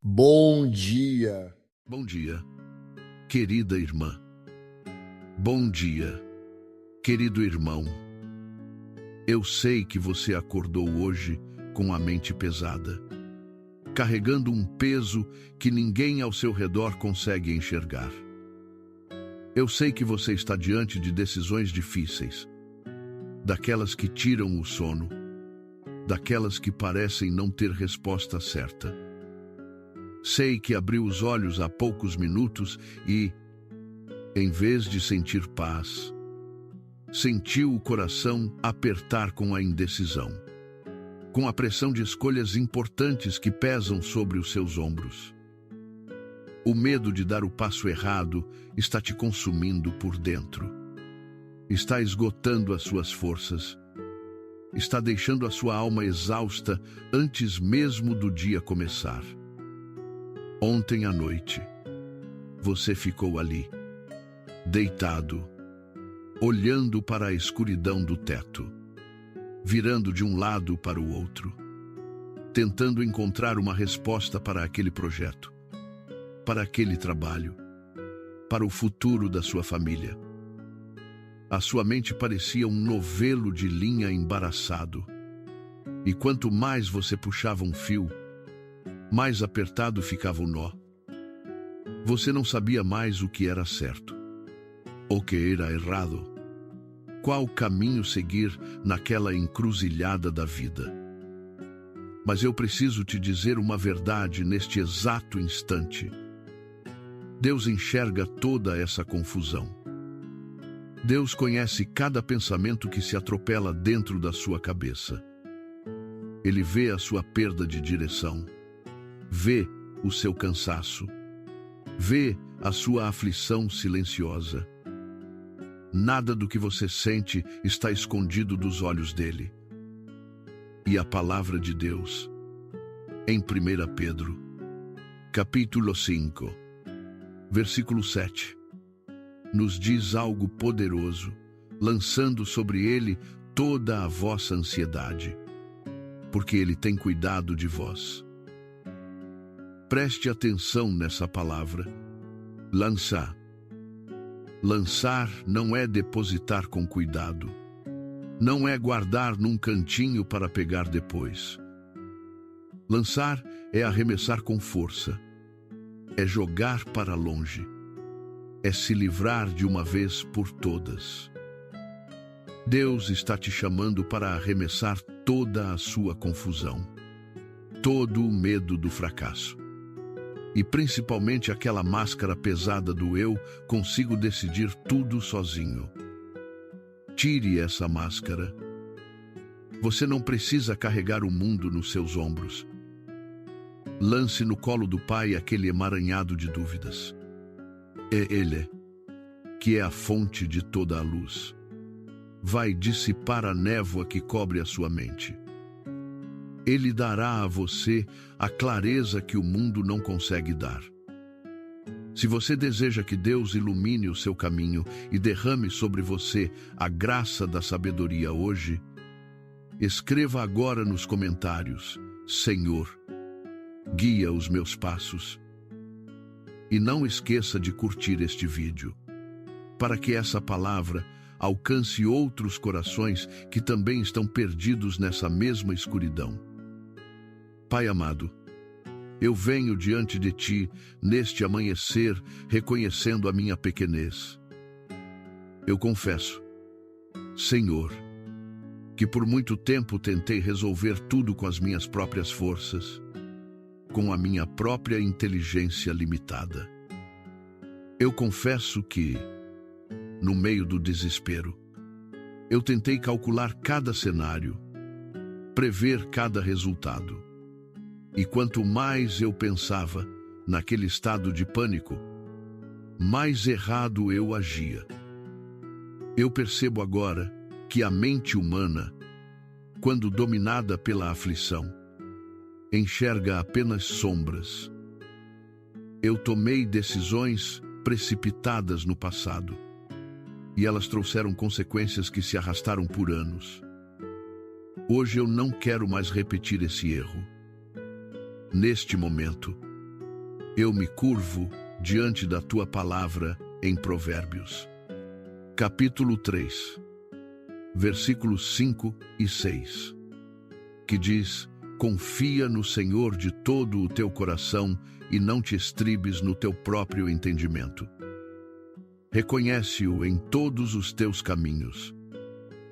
Bom dia. Bom dia, querida irmã. Bom dia, querido irmão. Eu sei que você acordou hoje com a mente pesada, carregando um peso que ninguém ao seu redor consegue enxergar. Eu sei que você está diante de decisões difíceis, daquelas que tiram o sono, daquelas que parecem não ter resposta certa. Sei que abriu os olhos há poucos minutos e, em vez de sentir paz, sentiu o coração apertar com a indecisão, com a pressão de escolhas importantes que pesam sobre os seus ombros. O medo de dar o passo errado está te consumindo por dentro. Está esgotando as suas forças. Está deixando a sua alma exausta antes mesmo do dia começar. Ontem à noite, você ficou ali, deitado, olhando para a escuridão do teto, virando de um lado para o outro, tentando encontrar uma resposta para aquele projeto, para aquele trabalho, para o futuro da sua família. A sua mente parecia um novelo de linha embaraçado, e quanto mais você puxava um fio, mais apertado ficava o nó. Você não sabia mais o que era certo, o que era errado, qual caminho seguir naquela encruzilhada da vida. Mas eu preciso te dizer uma verdade neste exato instante. Deus enxerga toda essa confusão. Deus conhece cada pensamento que se atropela dentro da sua cabeça. Ele vê a sua perda de direção, vê o seu cansaço, vê a sua aflição silenciosa. Nada do que você sente está escondido dos olhos dele. E a palavra de Deus, em 1 Pedro, capítulo 5, versículo 7, nos diz algo poderoso, lançando sobre ele toda a vossa ansiedade, porque ele tem cuidado de vós. Preste atenção nessa palavra, lançar. Lançar não é depositar com cuidado, não é guardar num cantinho para pegar depois. Lançar é arremessar com força, é jogar para longe, é se livrar de uma vez por todas. Deus está te chamando para arremessar toda a sua confusão, todo o medo do fracasso. E principalmente aquela máscara pesada do eu consigo decidir tudo sozinho. Tire essa máscara. Você não precisa carregar o mundo nos seus ombros. Lance no colo do Pai aquele emaranhado de dúvidas. É Ele, que é a fonte de toda a luz. Vai dissipar a névoa que cobre a sua mente. Ele dará a você a clareza que o mundo não consegue dar. Se você deseja que Deus ilumine o seu caminho e derrame sobre você a graça da sabedoria hoje, escreva agora nos comentários: Senhor, guia os meus passos. E não esqueça de curtir este vídeo, para que essa palavra alcance outros corações que também estão perdidos nessa mesma escuridão. Pai amado, eu venho diante de Ti neste amanhecer, reconhecendo a minha pequenez. Eu confesso, Senhor, que por muito tempo tentei resolver tudo com as minhas próprias forças, com a minha própria inteligência limitada. Eu confesso que, no meio do desespero, eu tentei calcular cada cenário, prever cada resultado. E quanto mais eu pensava naquele estado de pânico, mais errado eu agia. Eu percebo agora que a mente humana, quando dominada pela aflição, enxerga apenas sombras. Eu tomei decisões precipitadas no passado, e elas trouxeram consequências que se arrastaram por anos. Hoje eu não quero mais repetir esse erro. Neste momento, Eu me curvo diante da tua palavra em Provérbios. Capítulo 3, versículos 5 e 6, que diz: confia no Senhor de todo o teu coração e não te estribes no teu próprio entendimento. Reconhece-o em todos os teus caminhos,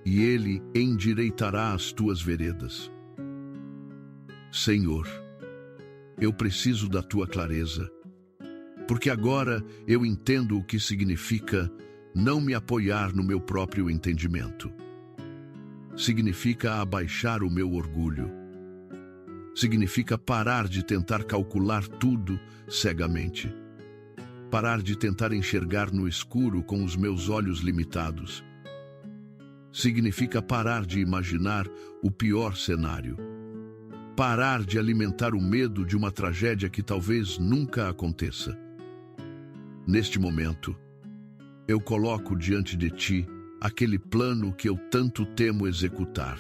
e ele endireitará as tuas veredas. Senhor, eu preciso da tua clareza, porque agora eu entendo o que significa não me apoiar no meu próprio entendimento. Significa abaixar o meu orgulho. Significa parar de tentar calcular tudo cegamente. Parar de tentar enxergar no escuro com os meus olhos limitados. Significa parar de imaginar o pior cenário. Parar de alimentar o medo de uma tragédia que talvez nunca aconteça. Neste momento, eu coloco diante de ti aquele plano que eu tanto temo executar.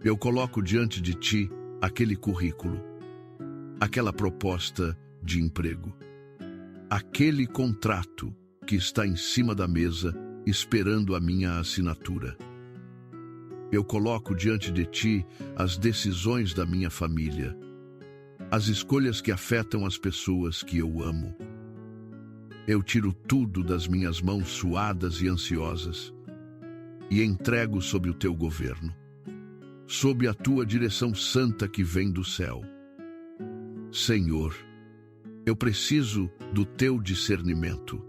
Eu coloco diante de ti aquele currículo, aquela proposta de emprego, aquele contrato que está em cima da mesa esperando a minha assinatura. Eu coloco diante de ti as decisões da minha família, as escolhas que afetam as pessoas que eu amo. Eu tiro tudo das minhas mãos suadas e ansiosas e entrego sob o teu governo, sob a tua direção santa que vem do céu. Senhor, eu preciso do teu discernimento,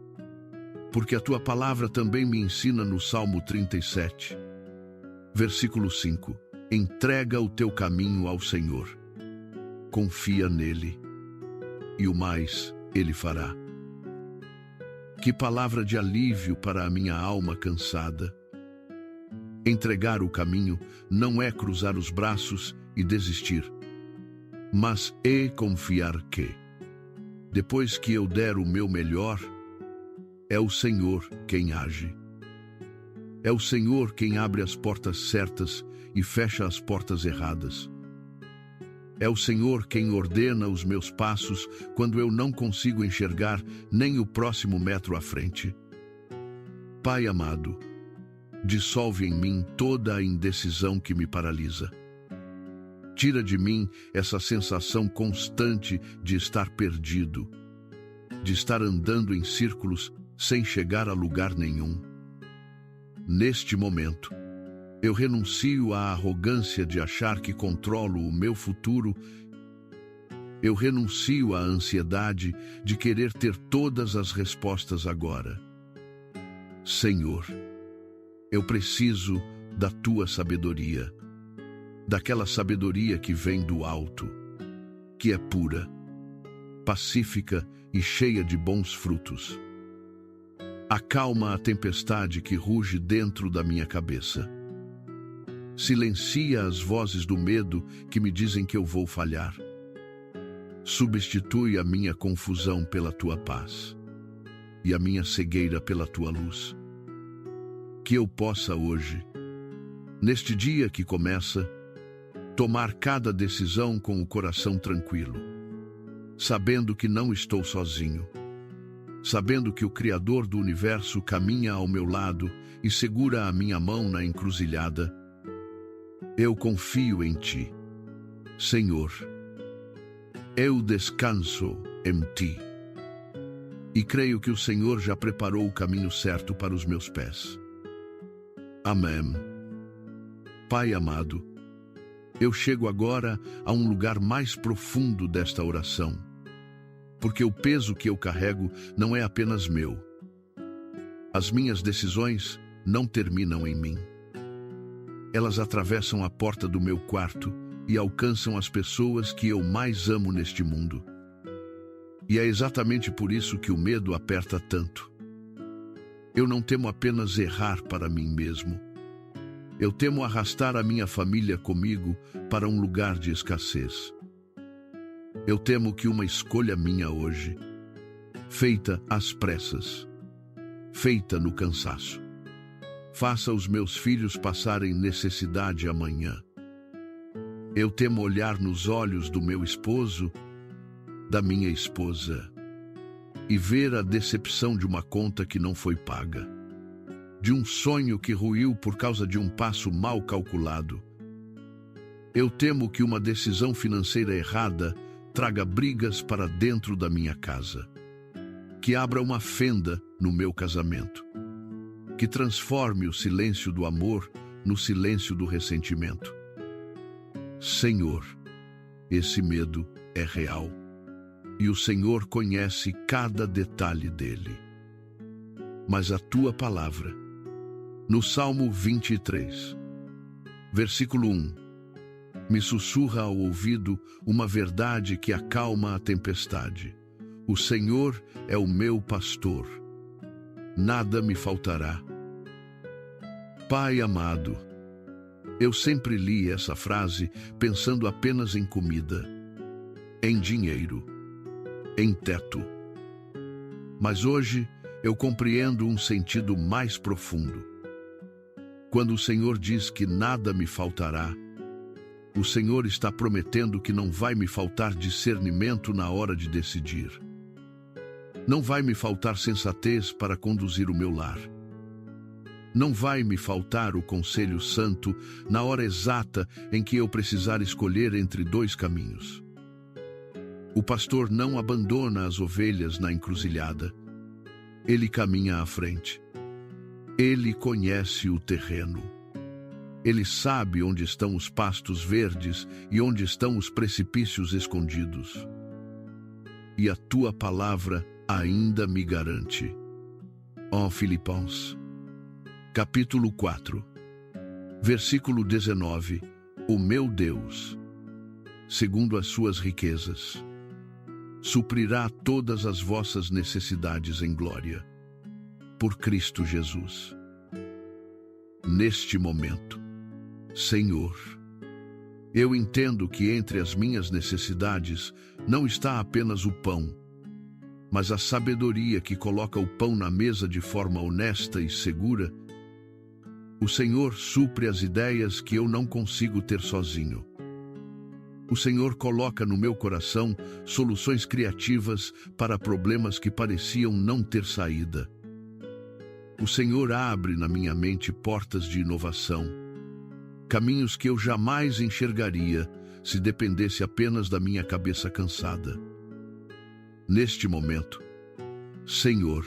porque a tua palavra também me ensina no Salmo 37, versículo 5, entrega o teu caminho ao Senhor, confia nele, e o mais ele fará. Que palavra de alívio para a minha alma cansada. Entregar o caminho não é cruzar os braços e desistir, mas é confiar que, depois que eu der o meu melhor, é o Senhor quem age. É o Senhor quem abre as portas certas e fecha as portas erradas. É o Senhor quem ordena os meus passos quando eu não consigo enxergar nem o próximo metro à frente. Pai amado, dissolve em mim toda a indecisão que me paralisa. Tira de mim essa sensação constante de estar perdido, de estar andando em círculos sem chegar a lugar nenhum. Neste momento, eu renuncio à arrogância de achar que controlo o meu futuro. Eu renuncio à ansiedade de querer ter todas as respostas agora. Senhor, eu preciso da tua sabedoria, daquela sabedoria que vem do alto, que é pura, pacífica e cheia de bons frutos. Acalma a tempestade que ruge dentro da minha cabeça. Silencia as vozes do medo que me dizem que eu vou falhar. Substitui a minha confusão pela tua paz e a minha cegueira pela tua luz. Que eu possa hoje, neste dia que começa, tomar cada decisão com o coração tranquilo, sabendo que não estou sozinho, sabendo que o Criador do universo caminha ao meu lado e segura a minha mão na encruzilhada. Eu confio em ti, Senhor. Eu descanso em ti. E creio que o Senhor já preparou o caminho certo para os meus pés. Amém. Pai amado, eu chego agora a um lugar mais profundo desta oração, porque o peso que eu carrego não é apenas meu. As minhas decisões não terminam em mim. Elas atravessam a porta do meu quarto e alcançam as pessoas que eu mais amo neste mundo. E é exatamente por isso que o medo aperta tanto. Eu não temo apenas errar para mim mesmo. Eu temo arrastar a minha família comigo para um lugar de escassez. Eu temo que uma escolha minha hoje, feita às pressas, feita no cansaço, faça os meus filhos passarem necessidade amanhã. Eu temo olhar nos olhos do meu esposo da minha esposa e ver a decepção de uma conta que não foi paga, de um sonho que ruiu por causa de um passo mal calculado. Eu temo que uma decisão financeira errada traga brigas para dentro da minha casa, que abra uma fenda no meu casamento, que transforme o silêncio do amor no silêncio do ressentimento. Senhor, esse medo é real e o Senhor conhece cada detalhe dele. Mas a tua palavra, no Salmo 23, versículo 1, me sussurra ao ouvido uma verdade que acalma a tempestade. O Senhor é o meu pastor, nada me faltará. Pai amado, eu sempre li essa frase pensando apenas em comida, em dinheiro, em teto. Mas hoje eu compreendo um sentido mais profundo. Quando o Senhor diz que nada me faltará, o Senhor está prometendo que não vai me faltar discernimento na hora de decidir. Não vai me faltar sensatez para conduzir o meu lar. Não vai me faltar o conselho santo na hora exata em que eu precisar escolher entre dois caminhos. O pastor não abandona as ovelhas na encruzilhada. Ele caminha à frente. Ele conhece o terreno. Ele sabe onde estão os pastos verdes e onde estão os precipícios escondidos. E a tua palavra ainda me garante. Ó Filipãos, capítulo 4, versículo 19, o meu Deus, segundo as suas riquezas, suprirá todas as vossas necessidades em glória, por Cristo Jesus. Neste momento, Senhor, eu entendo que entre as minhas necessidades não está apenas o pão, mas a sabedoria que coloca o pão na mesa de forma honesta e segura. O Senhor supre as ideias que eu não consigo ter sozinho. O Senhor coloca no meu coração soluções criativas para problemas que pareciam não ter saída. O Senhor abre na minha mente portas de inovação, caminhos que eu jamais enxergaria se dependesse apenas da minha cabeça cansada. Neste momento, Senhor,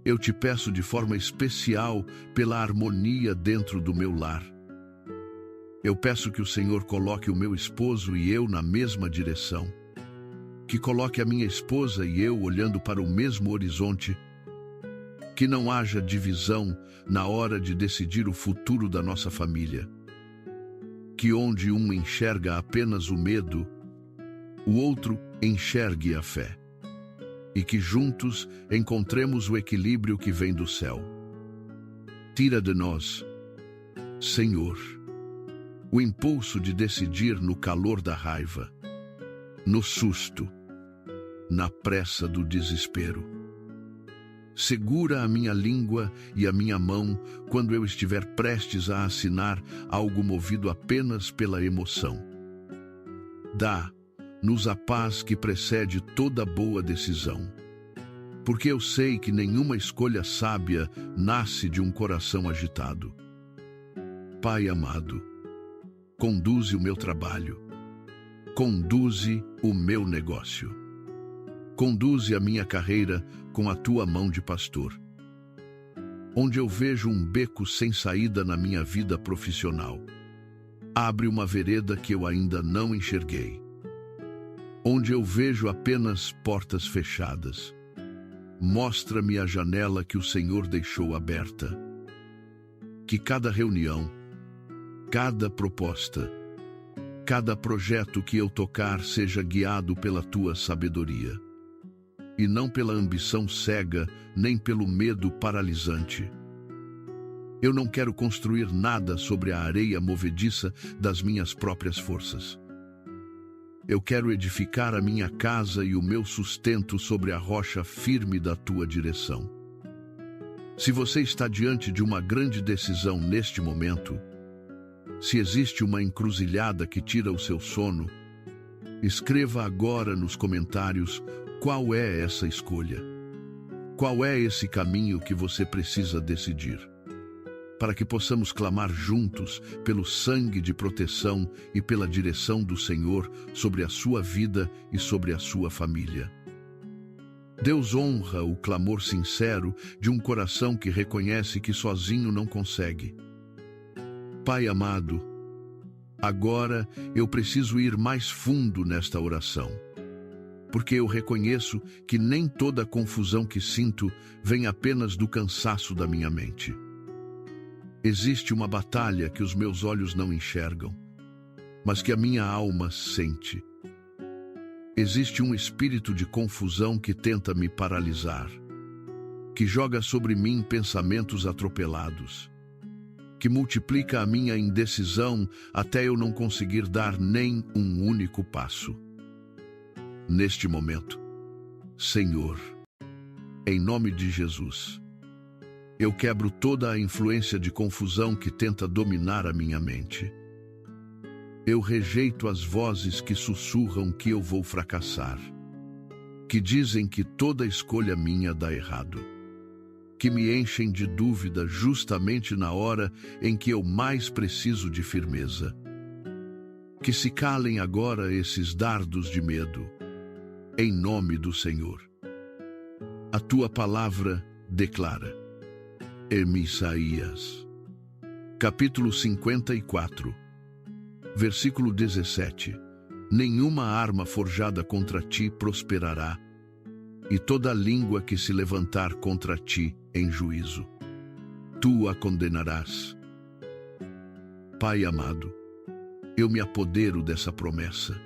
eu te peço de forma especial pela harmonia dentro do meu lar. Eu peço que o Senhor coloque o meu esposo e eu na mesma direção, que coloque a minha esposa e eu olhando para o mesmo horizonte, que não haja divisão na hora de decidir o futuro da nossa família, que onde um enxerga apenas o medo, o outro enxergue a fé, e que juntos encontremos o equilíbrio que vem do céu. Tira de nós, Senhor, o impulso de decidir no calor da raiva, no susto, na pressa do desespero. Segura a minha língua e a minha mão quando eu estiver prestes a assinar algo movido apenas pela emoção. Dá-nos a paz que precede toda boa decisão, porque eu sei que nenhuma escolha sábia nasce de um coração agitado. Pai amado, conduze o meu trabalho, conduze o meu negócio, conduze a minha carreira com a tua mão de pastor. Onde eu vejo um beco sem saída na minha vida profissional, abre uma vereda que eu ainda não enxerguei. Onde eu vejo apenas portas fechadas, mostra-me a janela que o Senhor deixou aberta. Que cada reunião, cada proposta, cada projeto que eu tocar seja guiado pela tua sabedoria, e não pela ambição cega, nem pelo medo paralisante. Eu não quero construir nada sobre a areia movediça das minhas próprias forças. Eu quero edificar a minha casa e o meu sustento sobre a rocha firme da tua direção. Se você está diante de uma grande decisão neste momento, se existe uma encruzilhada que tira o seu sono, Escreva agora nos comentários qual é essa escolha. Qual é esse caminho que você precisa decidir? Para que possamos clamar juntos pelo sangue de proteção e pela direção do Senhor sobre a sua vida e sobre a sua família. Deus honra o clamor sincero de um coração que reconhece que sozinho não consegue. Pai amado, agora eu preciso ir mais fundo nesta oração, porque eu reconheço que nem toda a confusão que sinto vem apenas do cansaço da minha mente. Existe uma batalha que os meus olhos não enxergam, mas que a minha alma sente. Existe um espírito de confusão que tenta me paralisar, que joga sobre mim pensamentos atropelados, que multiplica a minha indecisão até eu não conseguir dar nem um único passo. Neste momento, Senhor, em nome de Jesus, eu quebro toda a influência de confusão que tenta dominar a minha mente. Eu rejeito as vozes que sussurram que eu vou fracassar, que dizem que toda escolha minha dá errado, que me enchem de dúvida justamente na hora em que eu mais preciso de firmeza. Que se calem agora esses dardos de medo, em nome do Senhor. A tua palavra declara, em Isaías, capítulo 54, versículo 17, nenhuma arma forjada contra ti prosperará, e toda língua que se levantar contra ti em juízo, tu a condenarás. Pai amado, eu me apodero dessa promessa.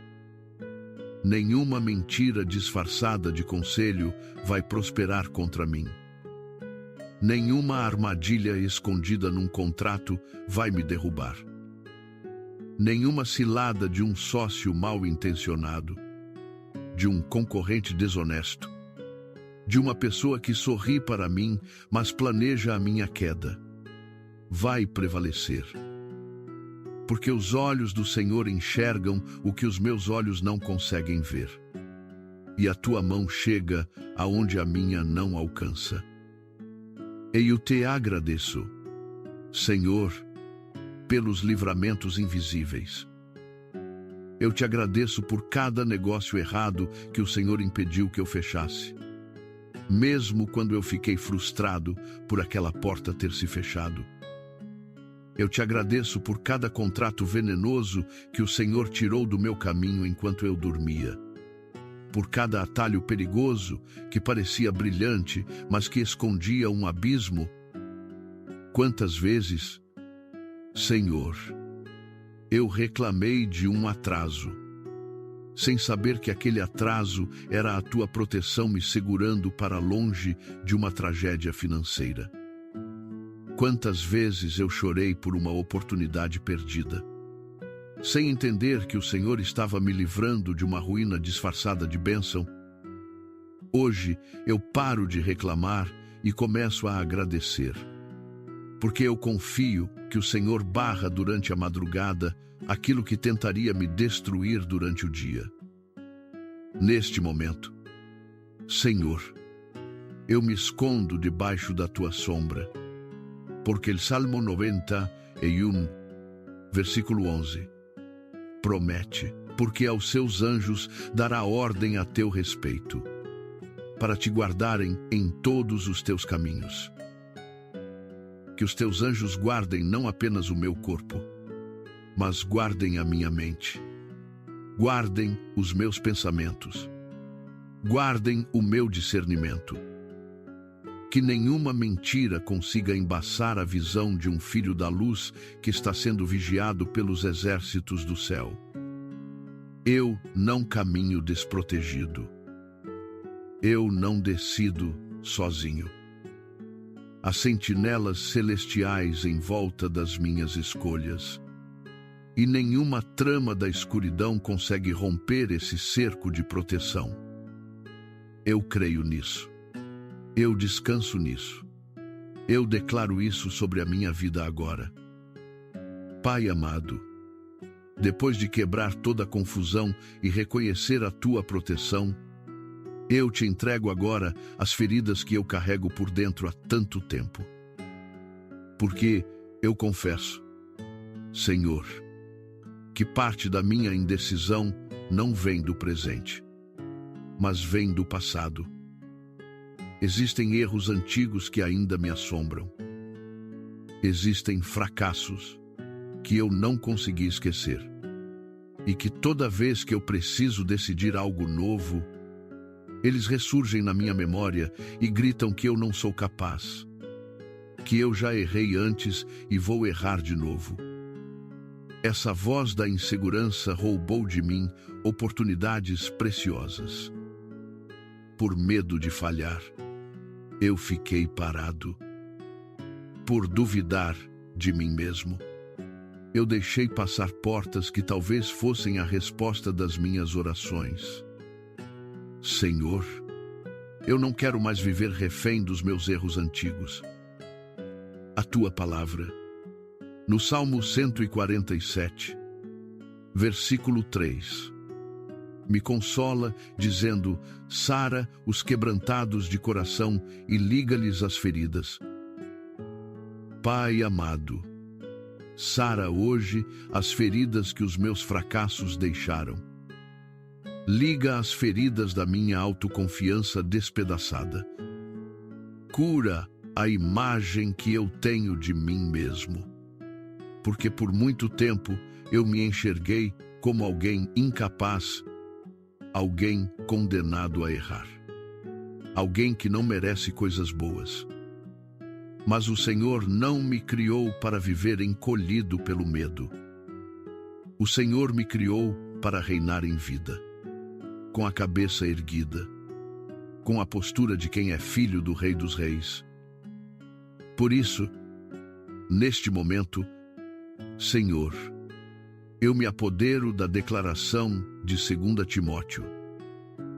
Nenhuma mentira disfarçada de conselho vai prosperar contra mim. Nenhuma armadilha escondida num contrato vai me derrubar. Nenhuma cilada de um sócio mal intencionado, de um concorrente desonesto, de uma pessoa que sorri para mim, mas planeja a minha queda, vai prevalecer. Porque os olhos do Senhor enxergam o que os meus olhos não conseguem ver, e a tua mão chega aonde a minha não alcança. E eu te agradeço, Senhor, pelos livramentos invisíveis. Eu te agradeço por cada negócio errado que o Senhor impediu que eu fechasse, mesmo quando eu fiquei frustrado por aquela porta ter se fechado. Eu te agradeço por cada contrato venenoso que o Senhor tirou do meu caminho enquanto eu dormia, por cada atalho perigoso que parecia brilhante, mas que escondia um abismo. Quantas vezes, Senhor, eu reclamei de um atraso, sem saber que aquele atraso era a tua proteção me segurando para longe de uma tragédia financeira. Quantas vezes eu chorei por uma oportunidade perdida, sem entender que o Senhor estava me livrando de uma ruína disfarçada de bênção. Hoje eu paro de reclamar e começo a agradecer, porque eu confio que o Senhor barra durante a madrugada aquilo que tentaria me destruir durante o dia. Neste momento, Senhor, eu me escondo debaixo da tua sombra, porque o Salmo 91, versículo 11, promete, porque aos seus anjos dará ordem a teu respeito, para te guardarem em todos os teus caminhos. Que os teus anjos guardem não apenas o meu corpo, mas guardem a minha mente, guardem os meus pensamentos, guardem o meu discernimento. Que nenhuma mentira consiga embaçar a visão de um filho da luz que está sendo vigiado pelos exércitos do céu. Eu não caminho desprotegido. Eu não decido sozinho. Há sentinelas celestiais em volta das minhas escolhas, e nenhuma trama da escuridão consegue romper esse cerco de proteção. Eu creio nisso. Eu descanso nisso. Eu declaro isso sobre a minha vida agora. Pai amado, depois de quebrar toda a confusão e reconhecer a tua proteção, eu te entrego agora as feridas que eu carrego por dentro há tanto tempo. Porque eu confesso, Senhor, que parte da minha indecisão não vem do presente, mas vem do passado. Existem erros antigos que ainda me assombram. Existem fracassos que eu não consegui esquecer. E que toda vez que eu preciso decidir algo novo, eles ressurgem na minha memória e gritam que eu não sou capaz, que eu já errei antes e vou errar de novo. Essa voz da insegurança roubou de mim oportunidades preciosas. Por medo de falhar, eu fiquei parado. Por duvidar de mim mesmo, eu deixei passar portas que talvez fossem a resposta das minhas orações. Senhor, eu não quero mais viver refém dos meus erros antigos. A tua palavra, no Salmo 147, versículo 3, me consola, dizendo: sara os quebrantados de coração e liga-lhes as feridas. Pai amado, sara hoje as feridas que os meus fracassos deixaram. Liga as feridas da minha autoconfiança despedaçada. Cura a imagem que eu tenho de mim mesmo. Porque por muito tempo eu me enxerguei como alguém incapaz, alguém condenado a errar, alguém que não merece coisas boas. Mas o Senhor não me criou para viver encolhido pelo medo. O Senhor me criou para reinar em vida, com a cabeça erguida, com a postura de quem é filho do Rei dos Reis. Por isso, neste momento, Senhor, eu me apodero da declaração de 2 Timóteo,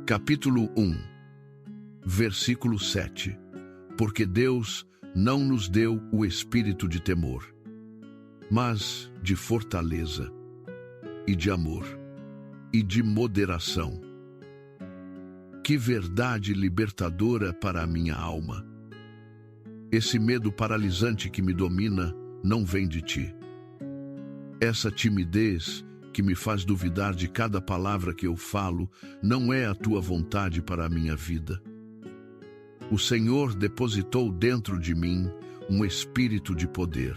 capítulo 1, versículo 7. Porque Deus não nos deu o espírito de temor, mas de fortaleza, e de amor, e de moderação. Que verdade libertadora para a minha alma! Esse medo paralisante que me domina não vem de ti. Essa timidez que me faz duvidar de cada palavra que eu falo não é a tua vontade para a minha vida. O Senhor depositou dentro de mim um espírito de poder,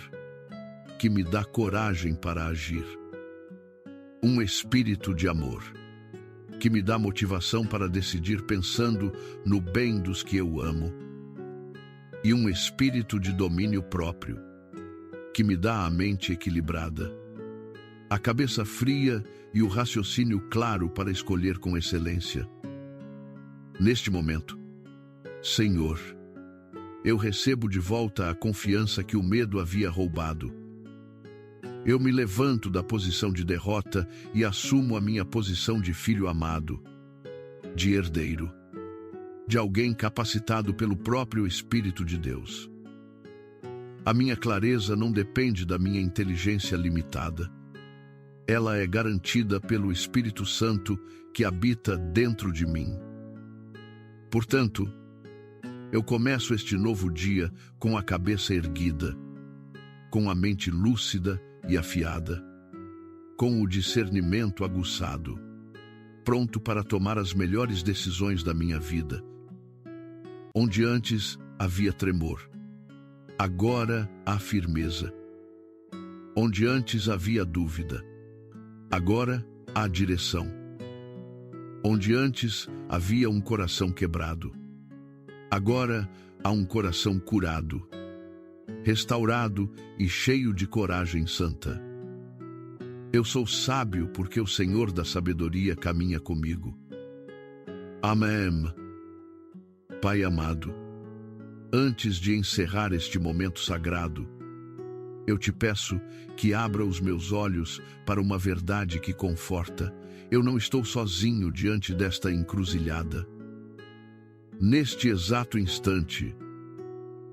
que me dá coragem para agir. Um espírito de amor, que me dá motivação para decidir pensando no bem dos que eu amo. E um espírito de domínio próprio, que me dá a mente equilibrada, a cabeça fria e o raciocínio claro para escolher com excelência. Neste momento, Senhor, eu recebo de volta a confiança que o medo havia roubado. Eu me levanto da posição de derrota e assumo a minha posição de filho amado, de herdeiro, de alguém capacitado pelo próprio Espírito de Deus. A minha clareza não depende da minha inteligência limitada. Ela é garantida pelo Espírito Santo que habita dentro de mim. Portanto, eu começo este novo dia com a cabeça erguida, com a mente lúcida e afiada, com o discernimento aguçado, pronto para tomar as melhores decisões da minha vida. Onde antes havia tremor, agora há firmeza. Onde antes havia dúvida, agora há direção. Onde antes havia um coração quebrado, agora há um coração curado, restaurado e cheio de coragem santa. Eu sou sábio porque o Senhor da sabedoria caminha comigo. Amém. Pai amado, antes de encerrar este momento sagrado, eu te peço que abra os meus olhos para uma verdade que conforta. Eu não estou sozinho diante desta encruzilhada. Neste exato instante,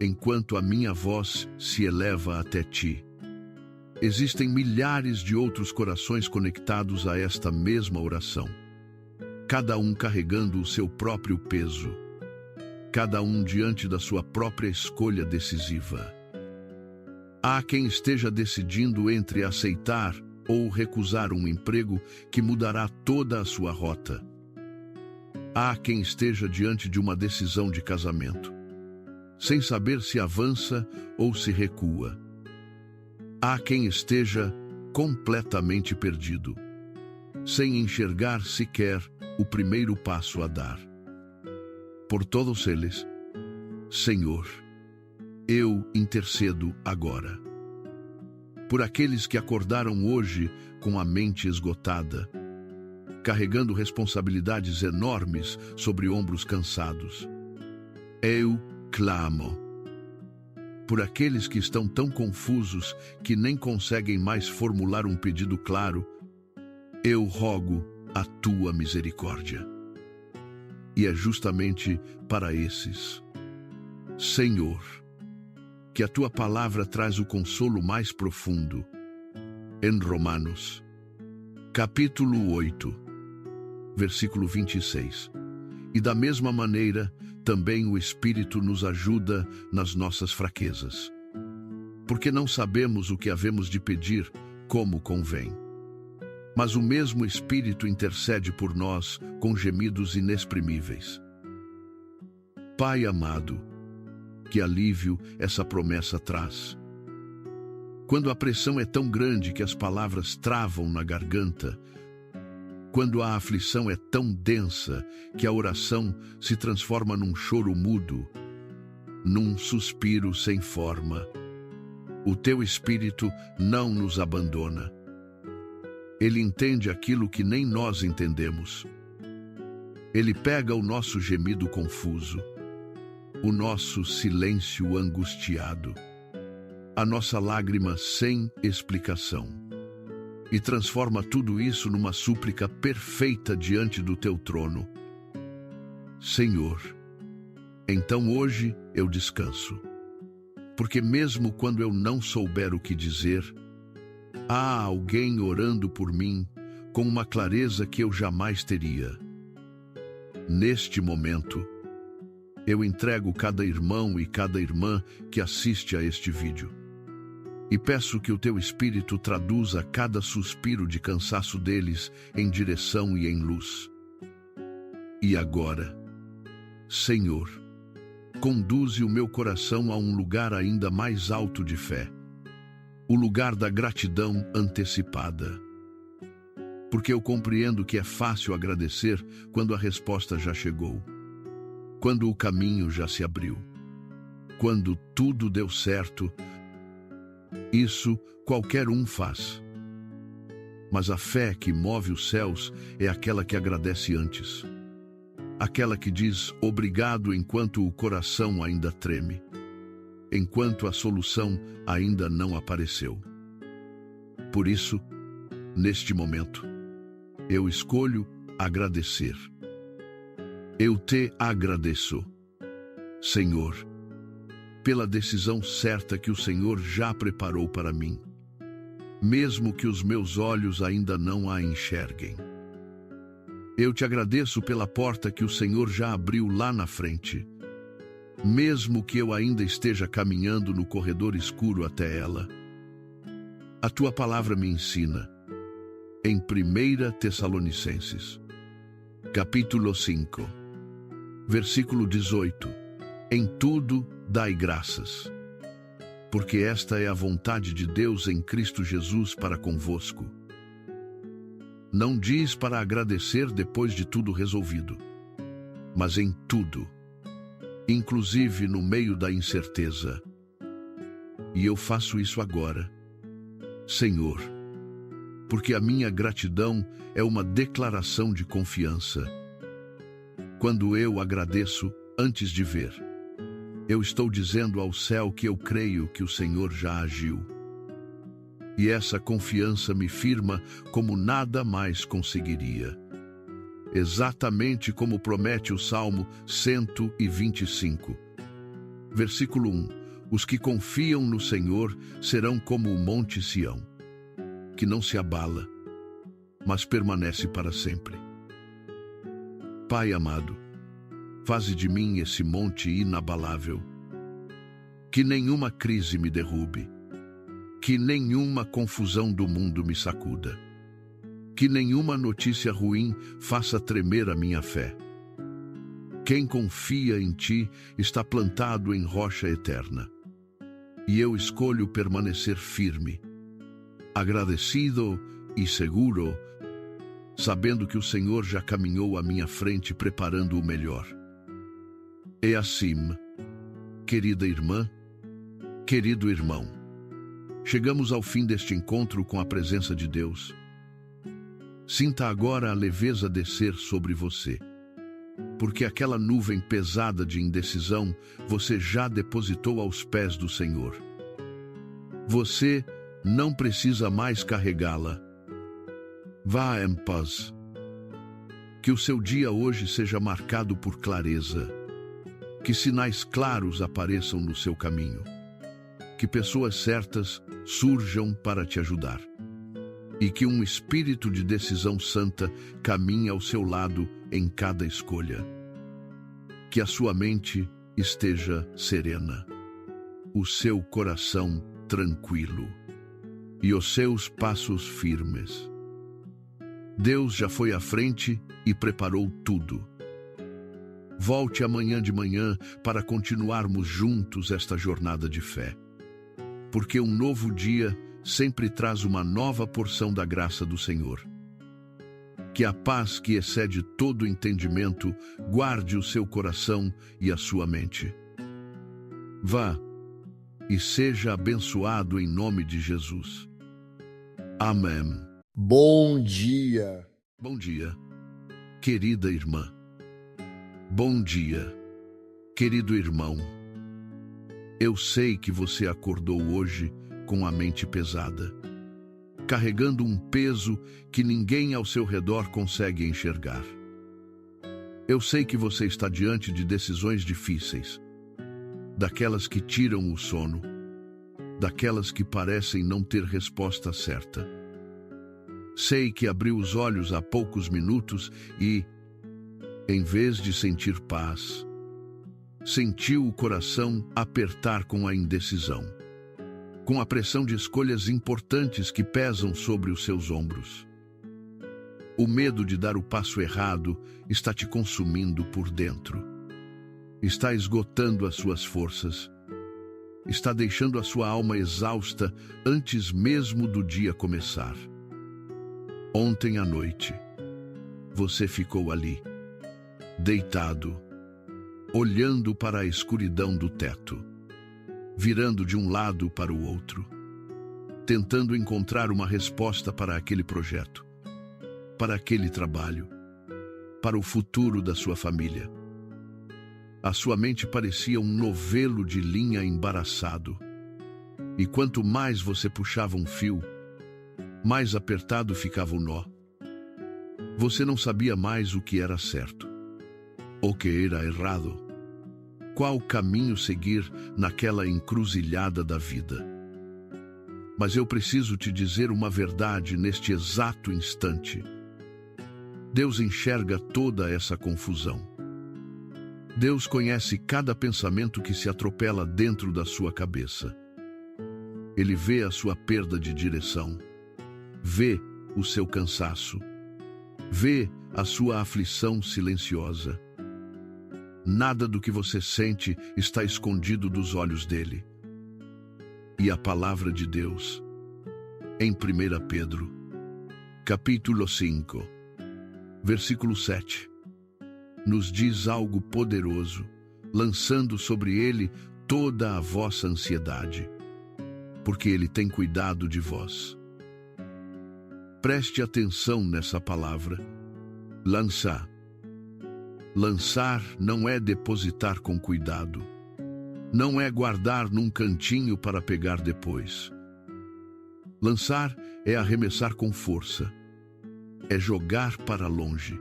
enquanto a minha voz se eleva até ti, Existem milhares de outros corações conectados a esta mesma oração, cada um carregando o seu próprio peso, cada um diante da sua própria escolha decisiva. Há quem esteja decidindo entre aceitar ou recusar um emprego que mudará toda a sua rota. Há quem esteja diante de uma decisão de casamento, sem saber se avança ou se recua. Há quem esteja completamente perdido, sem enxergar sequer o primeiro passo a dar. Por todos eles, Senhor, eu intercedo agora. Por aqueles que acordaram hoje com a mente esgotada, carregando responsabilidades enormes sobre ombros cansados, eu clamo. Por aqueles que estão tão confusos que nem conseguem mais formular um pedido claro, eu rogo a tua misericórdia. E é justamente para esses, Senhor, que a tua palavra traz o consolo mais profundo. Em Romanos, capítulo 8, versículo 26. E da mesma maneira, também o Espírito nos ajuda nas nossas fraquezas, porque não sabemos o que havemos de pedir como convém. Mas o mesmo Espírito intercede por nós com gemidos inexprimíveis. Pai amado, que alívio essa promessa traz. Quando a pressão é tão grande que as palavras travam na garganta, quando a aflição é tão densa que a oração se transforma num choro mudo, num suspiro sem forma, o teu Espírito não nos abandona. Ele entende aquilo que nem nós entendemos. Ele pega o nosso gemido confuso, o nosso silêncio angustiado, a nossa lágrima sem explicação, e transforma tudo isso numa súplica perfeita diante do teu trono. Senhor, então hoje eu descanso, porque mesmo quando eu não souber o que dizer, há alguém orando por mim com uma clareza que eu jamais teria. Neste momento, eu entrego cada irmão e cada irmã que assiste a este vídeo e peço que o teu Espírito traduza cada suspiro de cansaço deles em direção e em luz. E agora, Senhor, conduze o meu coração a um lugar ainda mais alto de fé, o lugar da gratidão antecipada. Porque eu compreendo que é fácil agradecer quando a resposta já chegou, quando o caminho já se abriu, quando tudo deu certo. Isso qualquer um faz. Mas a fé que move os céus é aquela que agradece antes, aquela que diz obrigado enquanto o coração ainda treme, enquanto a solução ainda não apareceu. Por isso, neste momento, eu escolho agradecer. Eu te agradeço, Senhor, pela decisão certa que o Senhor já preparou para mim, mesmo que os meus olhos ainda não a enxerguem. Eu te agradeço pela porta que o Senhor já abriu lá na frente, mesmo que eu ainda esteja caminhando no corredor escuro até ela. A tua palavra me ensina, em 1 Tessalonicenses, capítulo 5, versículo 18, em tudo dai graças, porque esta é a vontade de Deus em Cristo Jesus para convosco. Não diz para agradecer depois de tudo resolvido, mas em tudo, inclusive no meio da incerteza. E eu faço isso agora, Senhor, porque a minha gratidão é uma declaração de confiança. Quando eu agradeço antes de ver, eu estou dizendo ao céu que eu creio que o Senhor já agiu. E essa confiança me firma como nada mais conseguiria. Exatamente como promete o Salmo 125. Versículo 1. Os que confiam no Senhor serão como o monte Sião, que não se abala, mas permanece para sempre. Pai amado, faze de mim esse monte inabalável. Que nenhuma crise me derrube, que nenhuma confusão do mundo me sacuda, que nenhuma notícia ruim faça tremer a minha fé. Quem confia em ti está plantado em rocha eterna, e eu escolho permanecer firme, agradecido e seguro, sabendo que o Senhor já caminhou à minha frente preparando o melhor. E assim, querida irmã, querido irmão, chegamos ao fim deste encontro com a presença de Deus. Sinta agora a leveza descer sobre você, porque aquela nuvem pesada de indecisão você já depositou aos pés do Senhor. Você não precisa mais carregá-la. Vá em paz. Que o seu dia hoje seja marcado por clareza, que sinais claros apareçam no seu caminho, que pessoas certas surjam para te ajudar, e que um espírito de decisão santa caminhe ao seu lado em cada escolha. Que a sua mente esteja serena, o seu coração tranquilo e os seus passos firmes. Deus já foi à frente e preparou tudo. Volte amanhã de manhã para continuarmos juntos esta jornada de fé, porque um novo dia sempre traz uma nova porção da graça do Senhor. Que a paz que excede todo entendimento guarde o seu coração e a sua mente. Vá e seja abençoado em nome de Jesus. Amém. Bom dia. Bom dia, querida irmã. Bom dia, querido irmão. Eu sei que você acordou hoje com a mente pesada, carregando um peso que ninguém ao seu redor consegue enxergar. Eu sei que você está diante de decisões difíceis, daquelas que tiram o sono, daquelas que parecem não ter resposta certa. Sei que abriu os olhos há poucos minutos e, em vez de sentir paz, sentiu o coração apertar com a indecisão, com a pressão de escolhas importantes que pesam sobre os seus ombros. O medo de dar o passo errado está te consumindo por dentro. Está esgotando as suas forças. Está deixando a sua alma exausta antes mesmo do dia começar. Ontem à noite, você ficou ali, deitado, olhando para a escuridão do teto, virando de um lado para o outro, tentando encontrar uma resposta para aquele projeto, para aquele trabalho, para o futuro da sua família. A sua mente parecia um novelo de linha embaraçado, e quanto mais você puxava um fio, mais apertado ficava o nó. Você não sabia mais o que era certo, o que era errado, qual caminho seguir naquela encruzilhada da vida. Mas eu preciso te dizer uma verdade neste exato instante. Deus enxerga toda essa confusão. Deus conhece cada pensamento que se atropela dentro da sua cabeça. Ele vê a sua perda de direção, vê o seu cansaço, vê a sua aflição silenciosa. Nada do que você sente está escondido dos olhos dele. E a palavra de Deus, em 1 Pedro, capítulo 5, versículo 7, nos diz algo poderoso, lançando sobre ele toda a vossa ansiedade, porque ele tem cuidado de vós. Preste atenção nessa palavra, lançar. Lançar não é depositar com cuidado, não é guardar num cantinho para pegar depois. Lançar é arremessar com força, é jogar para longe,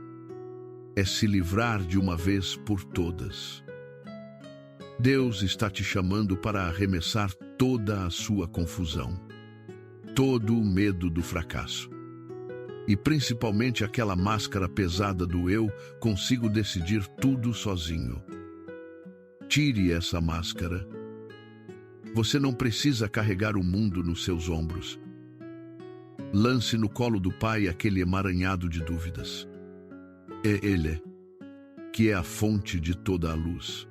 é se livrar de uma vez por todas. Deus está te chamando para arremessar toda a sua confusão, todo o medo do fracasso. E principalmente aquela máscara pesada do eu consigo decidir tudo sozinho. Tire essa máscara. Você não precisa carregar o mundo nos seus ombros. Lance no colo do Pai aquele emaranhado de dúvidas. É Ele, que é a fonte de toda a luz.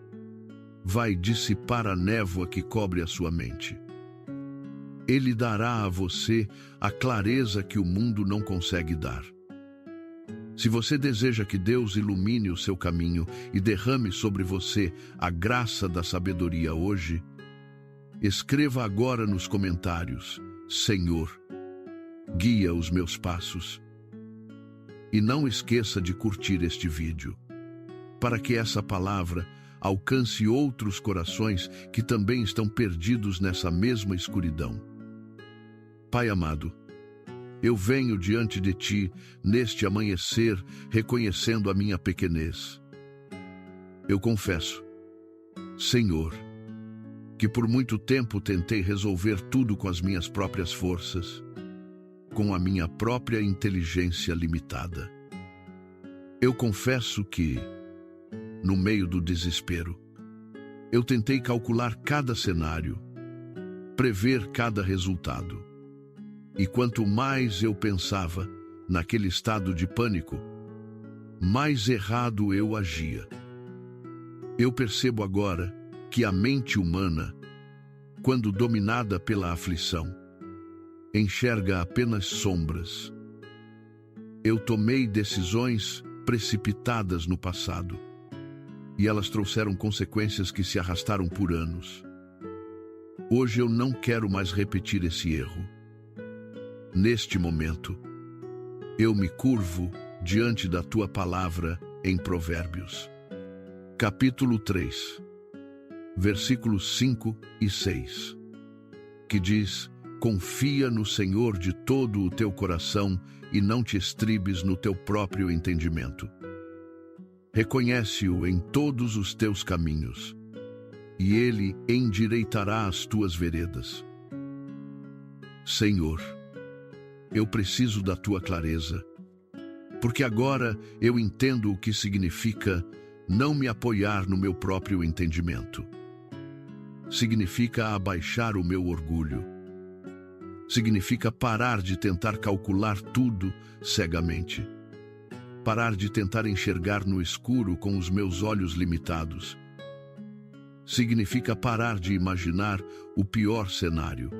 Vai dissipar a névoa que cobre a sua mente. Ele dará a você a clareza que o mundo não consegue dar. Se você deseja que Deus ilumine o seu caminho e derrame sobre você a graça da sabedoria hoje, escreva agora nos comentários: Senhor, guia os meus passos. E não esqueça de curtir este vídeo, para que essa palavra alcance outros corações que também estão perdidos nessa mesma escuridão. Pai amado, eu venho diante de Ti neste amanhecer, reconhecendo a minha pequenez. Eu confesso, Senhor, que por muito tempo tentei resolver tudo com as minhas próprias forças, com a minha própria inteligência limitada. Eu confesso que, no meio do desespero, eu tentei calcular cada cenário, prever cada resultado. E quanto mais eu pensava naquele estado de pânico, mais errado eu agia. Eu percebo agora que a mente humana, quando dominada pela aflição, enxerga apenas sombras. Eu tomei decisões precipitadas no passado, e elas trouxeram consequências que se arrastaram por anos. Hoje eu não quero mais repetir esse erro. Neste momento, eu me curvo diante da Tua palavra em Provérbios, capítulo 3, versículos 5 e 6, que diz: confia no Senhor de todo o teu coração e não te estribes no teu próprio entendimento. Reconhece-o em todos os teus caminhos, e Ele endireitará as tuas veredas. Senhor, eu preciso da Tua clareza, porque agora eu entendo o que significa não me apoiar no meu próprio entendimento. Significa abaixar o meu orgulho. Significa parar de tentar calcular tudo cegamente. Parar de tentar enxergar no escuro com os meus olhos limitados. Significa parar de imaginar o pior cenário.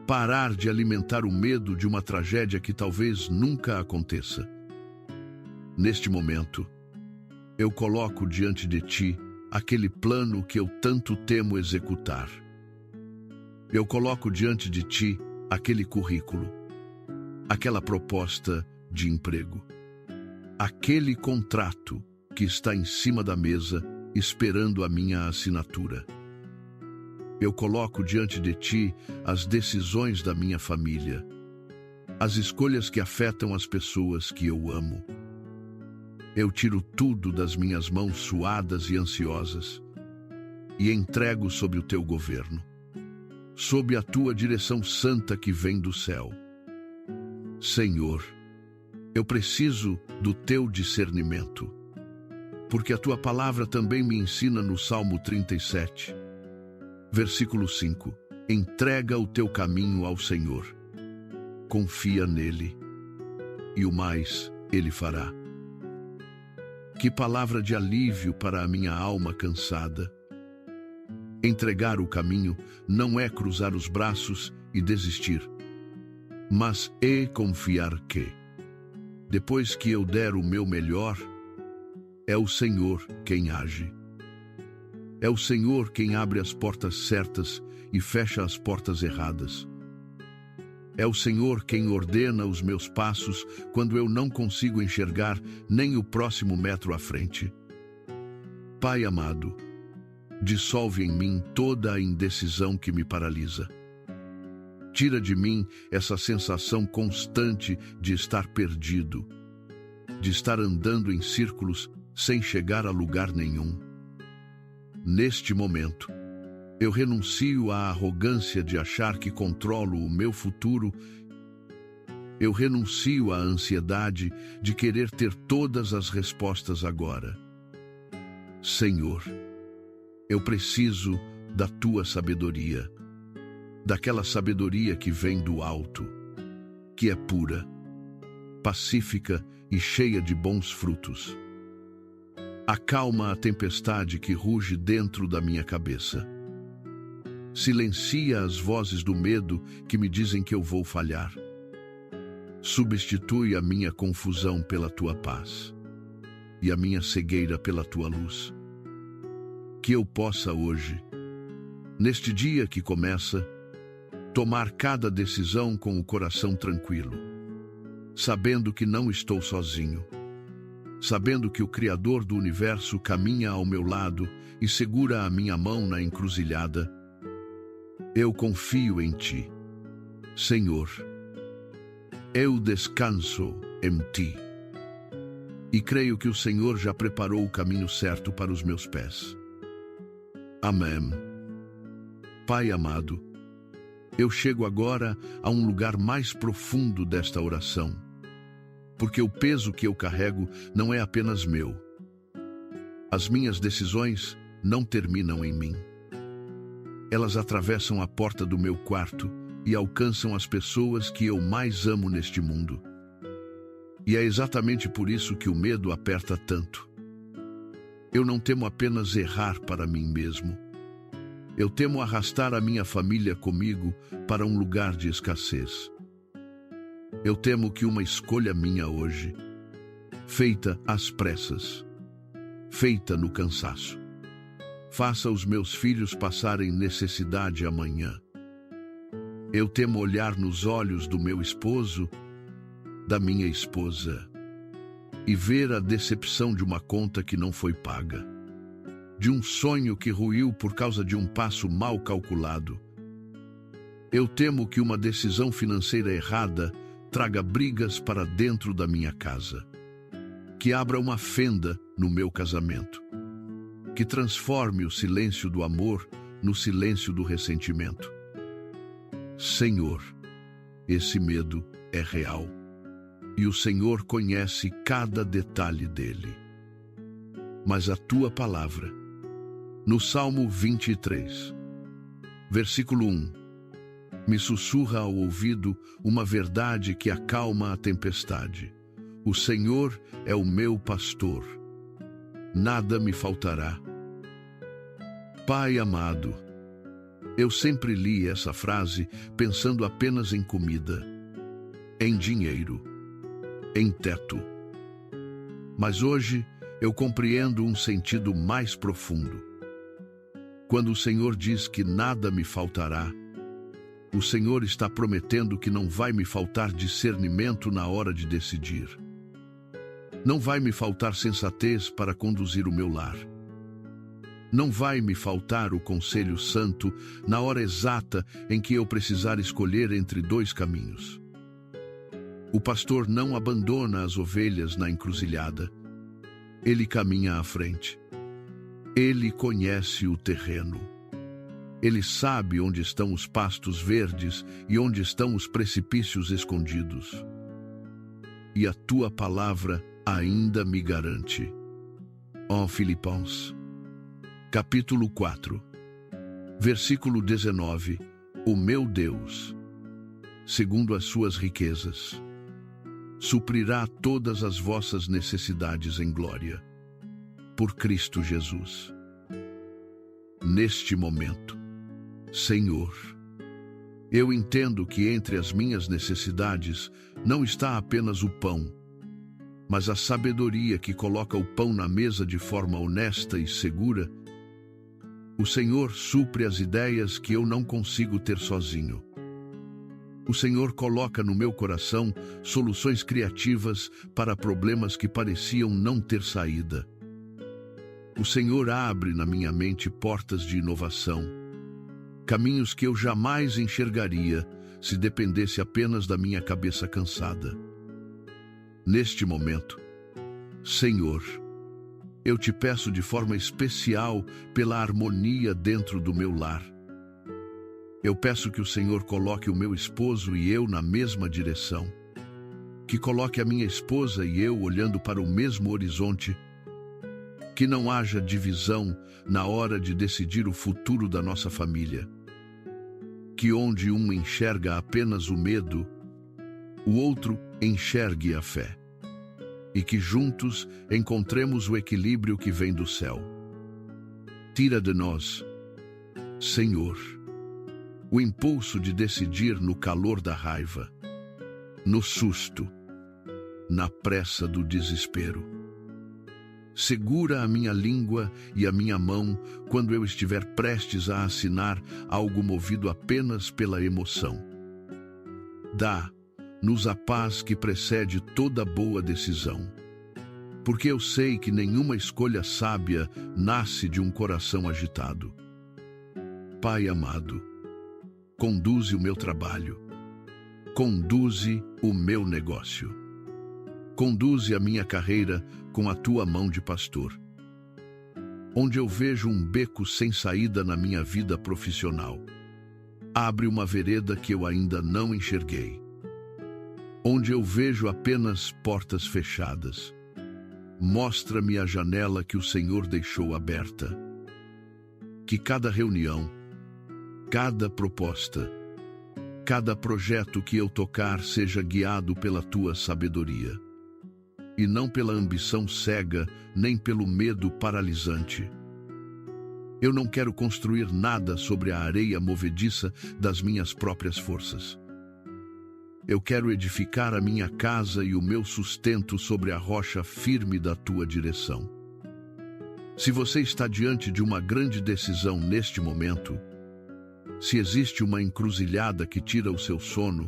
Parar de alimentar o medo de uma tragédia que talvez nunca aconteça. Neste momento, eu coloco diante de Ti aquele plano que eu tanto temo executar. Eu coloco diante de Ti aquele currículo, aquela proposta de emprego, aquele contrato que está em cima da mesa esperando a minha assinatura. Eu coloco diante de Ti as decisões da minha família, as escolhas que afetam as pessoas que eu amo. Eu tiro tudo das minhas mãos suadas e ansiosas e entrego sob o Teu governo, sob a Tua direção santa que vem do céu. Senhor, eu preciso do Teu discernimento, porque a Tua palavra também me ensina no Salmo 37, versículo 5, entrega o teu caminho ao Senhor, confia nele, e o mais Ele fará. Que palavra de alívio para a minha alma cansada. Entregar o caminho não é cruzar os braços e desistir, mas é confiar que, depois que eu der o meu melhor, é o Senhor quem age. É o Senhor quem abre as portas certas e fecha as portas erradas. É o Senhor quem ordena os meus passos quando eu não consigo enxergar nem o próximo metro à frente. Pai amado, dissolve em mim toda a indecisão que me paralisa. Tira de mim essa sensação constante de estar perdido, de estar andando em círculos sem chegar a lugar nenhum. Neste momento, Eu renuncio à arrogância de achar que controlo o meu futuro. Eu renuncio à ansiedade de querer ter todas as respostas agora. Senhor, eu preciso da tua sabedoria, daquela sabedoria que vem do alto, que é pura, pacífica e cheia de bons frutos. Acalma a tempestade que ruge dentro da minha cabeça. Silencia as vozes do medo que me dizem que eu vou falhar. Substitui a minha confusão pela tua paz e a minha cegueira pela tua luz. Que eu possa hoje, neste dia que começa, tomar cada decisão com o coração tranquilo, sabendo que não estou sozinho, sabendo que o Criador do universo caminha ao meu lado e segura a minha mão na encruzilhada. Eu confio em ti, Senhor. Eu descanso em ti. E creio que o Senhor já preparou o caminho certo para os meus pés. Amém. Pai amado, eu chego agora a um lugar mais profundo desta oração, porque o peso que eu carrego não é apenas meu. As minhas decisões não terminam em mim. Elas atravessam a porta do meu quarto e alcançam as pessoas que eu mais amo neste mundo. E é exatamente por isso que o medo aperta tanto. Eu não temo apenas errar para mim mesmo. Eu temo arrastar a minha família comigo para um lugar de escassez. Eu temo que uma escolha minha hoje, feita às pressas, feita no cansaço, faça os meus filhos passarem necessidade amanhã. Eu temo olhar nos olhos do meu esposo, da minha esposa, e ver a decepção de uma conta que não foi paga, de um sonho que ruiu por causa de um passo mal calculado. Eu temo que uma decisão financeira errada traga brigas para dentro da minha casa, que abra uma fenda no meu casamento, que transforme o silêncio do amor no silêncio do ressentimento. Senhor, esse medo é real, e o Senhor conhece cada detalhe dele. Mas a tua palavra, no Salmo 23, versículo 1, me sussurra ao ouvido uma verdade que acalma a tempestade. O Senhor é o meu pastor, nada me faltará. Pai amado, eu sempre li essa frase pensando apenas em comida, em dinheiro, em teto. Mas hoje eu compreendo um sentido mais profundo. Quando o Senhor diz que nada me faltará, o Senhor está prometendo que não vai me faltar discernimento na hora de decidir. Não vai me faltar sensatez para conduzir o meu lar. Não vai me faltar o conselho santo na hora exata em que eu precisar escolher entre dois caminhos. O pastor não abandona as ovelhas na encruzilhada. Ele caminha à frente. Ele conhece o terreno. Ele sabe onde estão os pastos verdes e onde estão os precipícios escondidos. E a tua palavra ainda me garante. Ó Filipenses, capítulo 4, versículo 19, o meu Deus, segundo as suas riquezas, suprirá todas as vossas necessidades em glória, por Cristo Jesus. Neste momento, Senhor, eu entendo que entre as minhas necessidades não está apenas o pão, mas a sabedoria que coloca o pão na mesa de forma honesta e segura. O Senhor supre as ideias que eu não consigo ter sozinho. O Senhor coloca no meu coração soluções criativas para problemas que pareciam não ter saída. O Senhor abre na minha mente portas de inovação, caminhos que eu jamais enxergaria se dependesse apenas da minha cabeça cansada. Neste momento, Senhor, Eu te peço de forma especial pela harmonia dentro do meu lar. Eu peço que o Senhor coloque o meu esposo e eu na mesma direção. Que coloque a minha esposa e eu olhando para o mesmo horizonte. Que não haja divisão na hora de decidir o futuro da nossa família. Que onde um enxerga apenas o medo, o outro enxergue a fé. E que juntos encontremos o equilíbrio que vem do céu. Tira de nós, Senhor, o impulso de decidir no calor da raiva, no susto, na pressa do desespero. Segura a minha língua e a minha mão quando eu estiver prestes a assinar algo movido apenas pela emoção. Dá-nos a paz que precede toda boa decisão, porque eu sei que nenhuma escolha sábia nasce de um coração agitado. Pai amado, conduze o meu trabalho, conduze o meu negócio, conduze a minha carreira com a tua mão de pastor. Onde eu vejo um beco sem saída na minha vida profissional, abre uma vereda que eu ainda não enxerguei. Onde eu vejo apenas portas fechadas, mostra-me a janela que o Senhor deixou aberta. Que cada reunião, cada proposta, cada projeto que eu tocar seja guiado pela tua sabedoria, e não pela ambição cega, nem pelo medo paralisante. Eu não quero construir nada sobre a areia movediça das minhas próprias forças. Eu quero edificar a minha casa e o meu sustento sobre a rocha firme da tua direção. Se você está diante de uma grande decisão neste momento, se existe uma encruzilhada que tira o seu sono,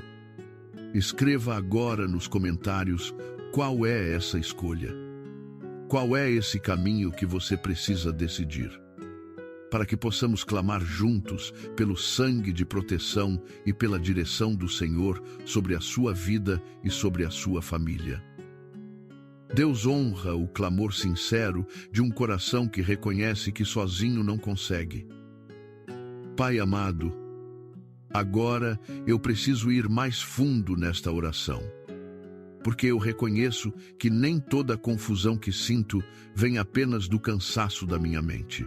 escreva agora nos comentários qual é essa escolha. Qual é esse caminho que você precisa decidir? Para que possamos clamar juntos pelo sangue de proteção e pela direção do Senhor sobre a sua vida e sobre a sua família. Deus honra o clamor sincero de um coração que reconhece que sozinho não consegue. Pai amado, agora eu preciso ir mais fundo nesta oração, porque eu reconheço que nem toda a confusão que sinto vem apenas do cansaço da minha mente.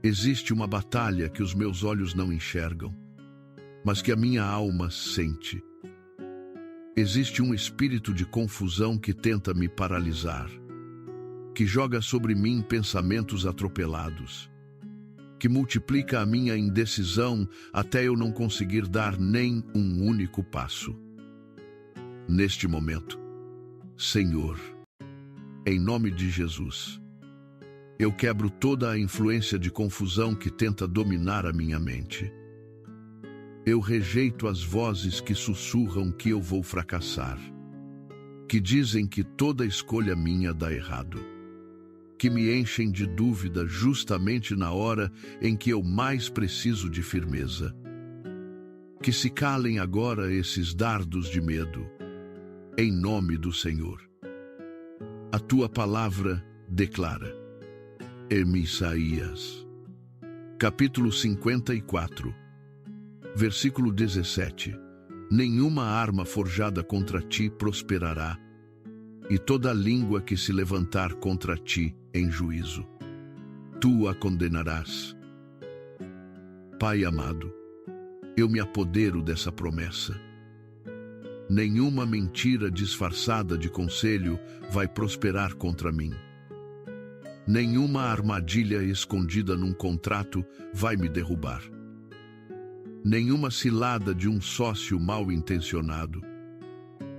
Existe uma batalha que os meus olhos não enxergam, mas que a minha alma sente. Existe um espírito de confusão que tenta me paralisar, que joga sobre mim pensamentos atropelados, que multiplica a minha indecisão até eu não conseguir dar nem um único passo. Neste momento, Senhor, em nome de Jesus, eu quebro toda a influência de confusão que tenta dominar a minha mente. Eu rejeito as vozes que sussurram que eu vou fracassar, que dizem que toda escolha minha dá errado, que me enchem de dúvida justamente na hora em que eu mais preciso de firmeza. Que se calem agora esses dardos de medo, em nome do Senhor. A tua palavra declara, em Isaías, capítulo 54, versículo 17, nenhuma arma forjada contra ti prosperará, e toda língua que se levantar contra ti em juízo, tu a condenarás. Pai amado, eu me apodero dessa promessa. Nenhuma mentira disfarçada de conselho vai prosperar contra mim. Nenhuma armadilha escondida num contrato vai me derrubar. Nenhuma cilada de um sócio mal intencionado,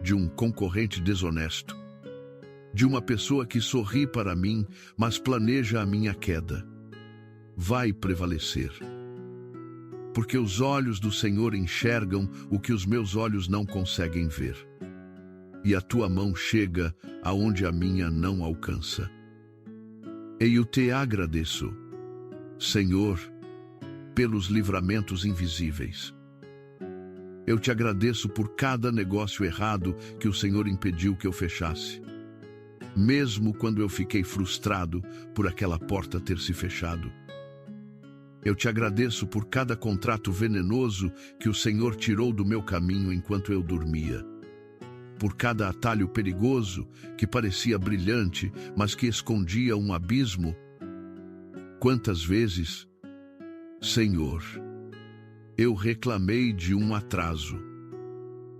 de um concorrente desonesto, de uma pessoa que sorri para mim, mas planeja a minha queda, vai prevalecer. Porque os olhos do Senhor enxergam o que os meus olhos não conseguem ver, e a tua mão chega aonde a minha não alcança. E eu te agradeço, Senhor, pelos livramentos invisíveis. Eu te agradeço por cada negócio errado que o Senhor impediu que eu fechasse. mesmo quando eu fiquei frustrado por aquela porta ter se fechado. Eu te agradeço por cada contrato venenoso que o Senhor tirou do meu caminho enquanto eu dormia. Por cada atalho perigoso que parecia brilhante, mas que escondia um abismo. Quantas vezes, Senhor, eu reclamei de um atraso,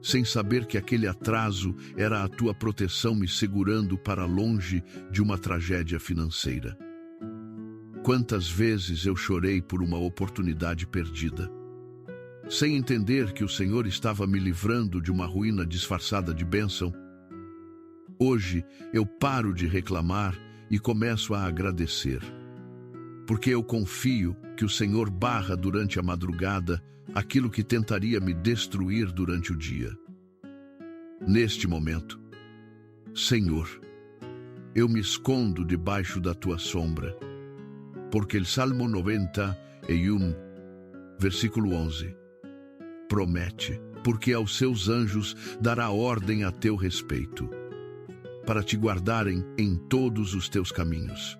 sem saber que aquele atraso era a tua proteção me segurando para longe de uma tragédia financeira. Quantas vezes eu chorei por uma oportunidade perdida, sem entender que o Senhor estava me livrando de uma ruína disfarçada de bênção. Hoje eu paro de reclamar e começo a agradecer, porque eu confio que o Senhor barra durante a madrugada aquilo que tentaria me destruir durante o dia. Neste momento, Senhor, eu me escondo debaixo da tua sombra, porque o Salmo 91, versículo 11, promete, porque aos seus anjos dará ordem a teu respeito, para te guardarem em todos os teus caminhos.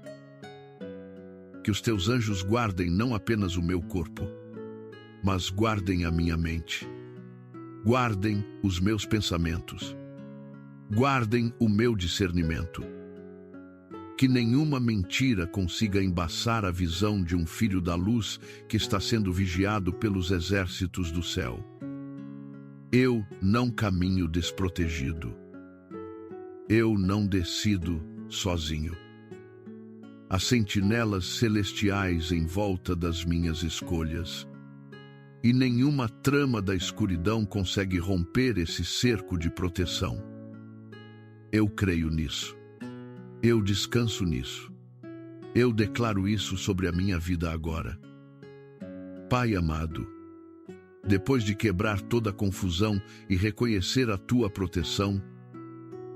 Que os teus anjos guardem não apenas o meu corpo, mas guardem a minha mente, guardem os meus pensamentos, guardem o meu discernimento. Que nenhuma mentira consiga embaçar a visão de um filho da luz que está sendo vigiado pelos exércitos do céu. Eu não caminho desprotegido. Eu não decido sozinho. Há sentinelas celestiais em volta das minhas escolhas, e nenhuma trama da escuridão consegue romper esse cerco de proteção. Eu creio nisso. Eu descanso nisso. Eu declaro isso sobre a minha vida agora. Pai amado, depois de quebrar toda a confusão e reconhecer a tua proteção,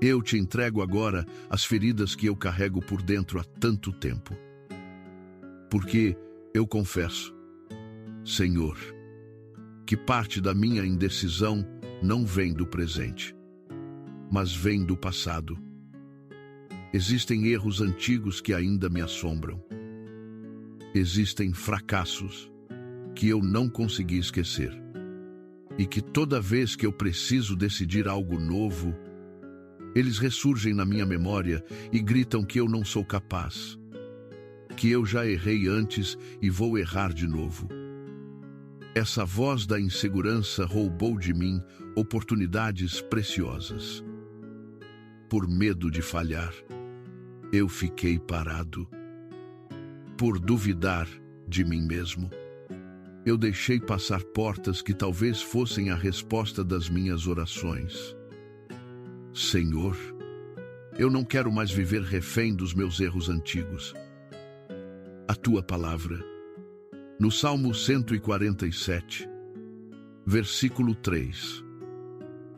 eu te entrego agora as feridas que eu carrego por dentro há tanto tempo. Porque eu confesso, Senhor, que parte da minha indecisão não vem do presente, mas vem do passado. Existem erros antigos que ainda me assombram. Existem fracassos que eu não consegui esquecer. E que toda vez que eu preciso decidir algo novo, eles ressurgem na minha memória e gritam que eu não sou capaz, que eu já errei antes e vou errar de novo. Essa voz da insegurança roubou de mim oportunidades preciosas. Por medo de falhar, eu fiquei parado. Por duvidar de mim mesmo, eu deixei passar portas que talvez fossem a resposta das minhas orações. Senhor, eu não quero mais viver refém dos meus erros antigos. A tua palavra, no Salmo 147, versículo 3,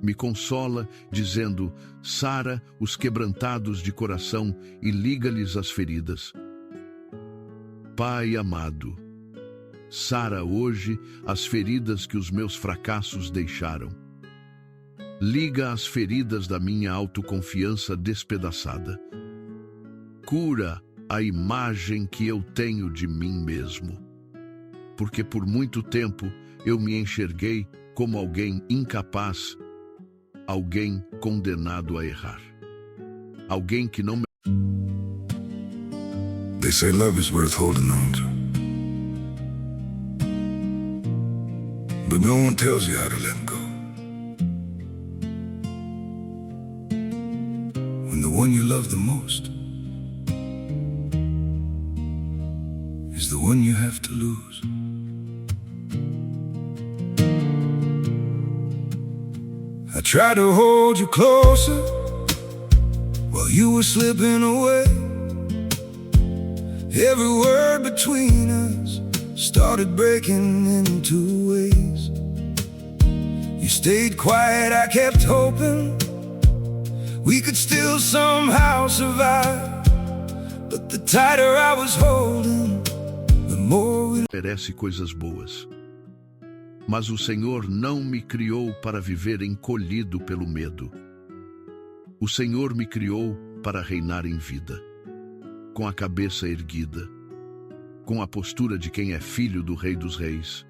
me consola, dizendo: sara os quebrantados de coração e liga-lhes as feridas. Pai amado, sara hoje as feridas que os meus fracassos deixaram. Liga as feridas da minha autoconfiança despedaçada. Cura a imagem que eu tenho de mim mesmo. Porque por muito tempo eu me enxerguei como alguém incapaz, alguém condenado a errar. Alguém que não... They say love is worth holding on to, but no one tells you how to let go. When the one you love the most is the one you have to lose. I tried to hold you closer while you were slipping away. Every word between us started breaking into ways. You stayed quiet, I kept hoping we could still somehow survive. But the tighter I was holding, the more we... merece coisas boas. Mas o Senhor não me criou para viver encolhido pelo medo. O Senhor me criou para reinar em vida, com a cabeça erguida, com a postura de quem é filho do Rei dos Reis.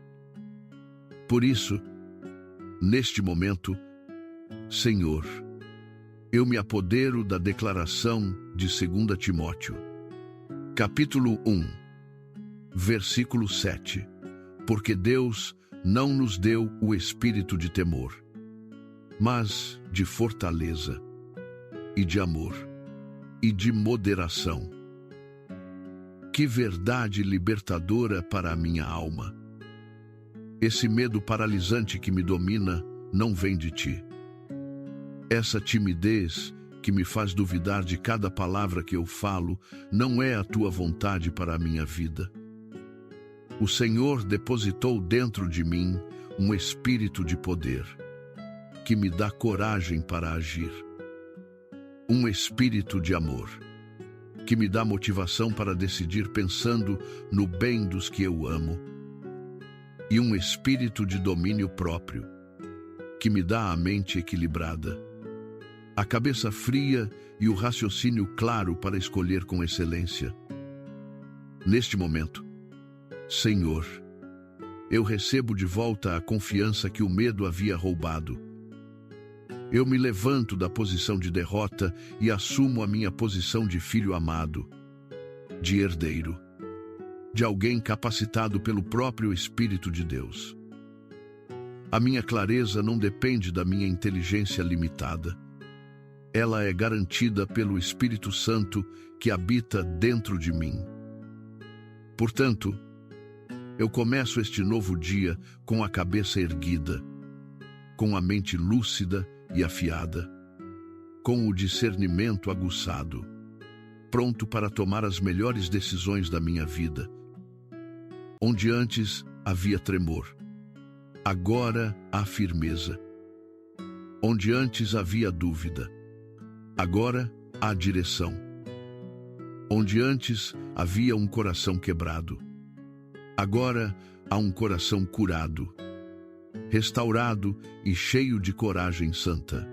Por isso, neste momento, Senhor, eu me apodero da declaração de 2 Timóteo, capítulo 1, versículo 7. Porque Deus não nos deu o espírito de temor, mas de fortaleza, e de amor, e de moderação. Que verdade libertadora para a minha alma! Esse medo paralisante que me domina não vem de ti. Essa timidez que me faz duvidar de cada palavra que eu falo não é a tua vontade para a minha vida. O Senhor depositou dentro de mim um espírito de poder, que me dá coragem para agir. Um espírito de amor, que me dá motivação para decidir pensando no bem dos que eu amo. E um espírito de domínio próprio, que me dá a mente equilibrada, a cabeça fria e o raciocínio claro para escolher com excelência. Neste momento, Senhor, eu recebo de volta a confiança que o medo havia roubado. Eu me levanto da posição de derrota e assumo a minha posição de filho amado, de herdeiro, de alguém capacitado pelo próprio Espírito de Deus. A minha clareza não depende da minha inteligência limitada. Ela é garantida pelo Espírito Santo que habita dentro de mim. Portanto, eu começo este novo dia com a cabeça erguida, com a mente lúcida e afiada, com o discernimento aguçado, pronto para tomar as melhores decisões da minha vida. Onde antes havia tremor, agora há firmeza. Onde antes havia dúvida, agora há direção. Onde antes havia um coração quebrado, agora há um coração curado, restaurado e cheio de coragem santa.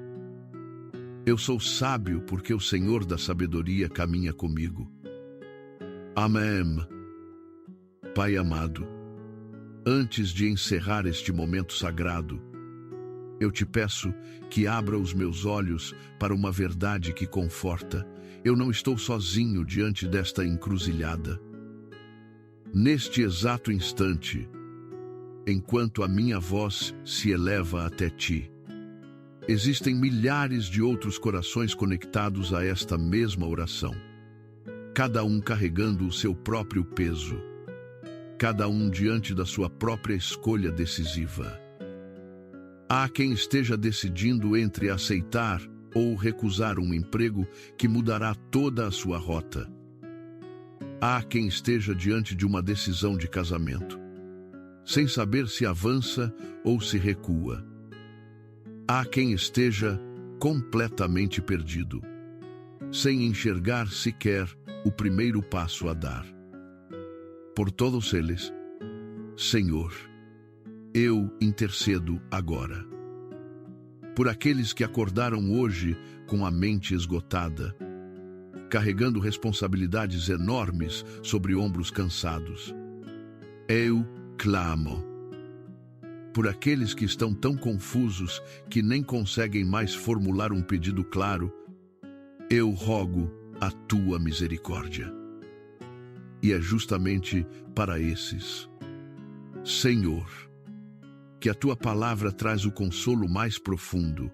Eu sou sábio porque o Senhor da sabedoria caminha comigo. Amém. Pai amado, antes de encerrar este momento sagrado, eu te peço que abra os meus olhos para uma verdade que conforta. Eu não estou sozinho diante desta encruzilhada. Neste exato instante, enquanto a minha voz se eleva até ti, existem milhares de outros corações conectados a esta mesma oração, cada um carregando o seu próprio peso, cada um diante da sua própria escolha decisiva. Há quem esteja decidindo entre aceitar ou recusar um emprego que mudará toda a sua rota. Há quem esteja diante de uma decisão de casamento, sem saber se avança ou se recua. Há quem esteja completamente perdido, sem enxergar sequer o primeiro passo a dar. Por todos eles, Senhor, eu intercedo agora. Por aqueles que acordaram hoje com a mente esgotada, carregando responsabilidades enormes sobre ombros cansados, eu clamo. Por aqueles que estão tão confusos que nem conseguem mais formular um pedido claro, eu rogo a tua misericórdia. E é justamente para esses, Senhor, que a tua palavra traz o consolo mais profundo.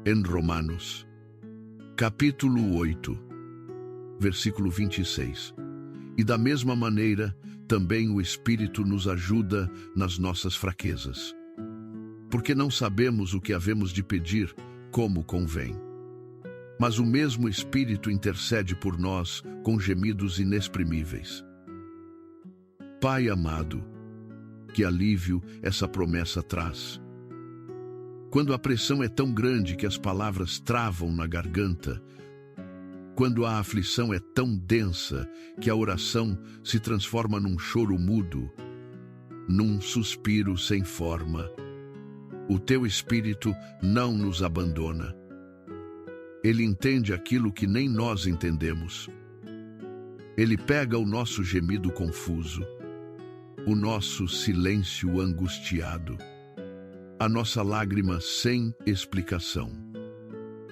Em Romanos, capítulo 8, versículo 26. E da mesma maneira, também o Espírito nos ajuda nas nossas fraquezas, porque não sabemos o que havemos de pedir como convém. Mas o mesmo Espírito intercede por nós com gemidos inexprimíveis. Pai amado, que alívio essa promessa traz. Quando a pressão é tão grande que as palavras travam na garganta, quando a aflição é tão densa que a oração se transforma num choro mudo, num suspiro sem forma, o teu Espírito não nos abandona. Ele entende aquilo que nem nós entendemos. Ele pega o nosso gemido confuso, o nosso silêncio angustiado, a nossa lágrima sem explicação,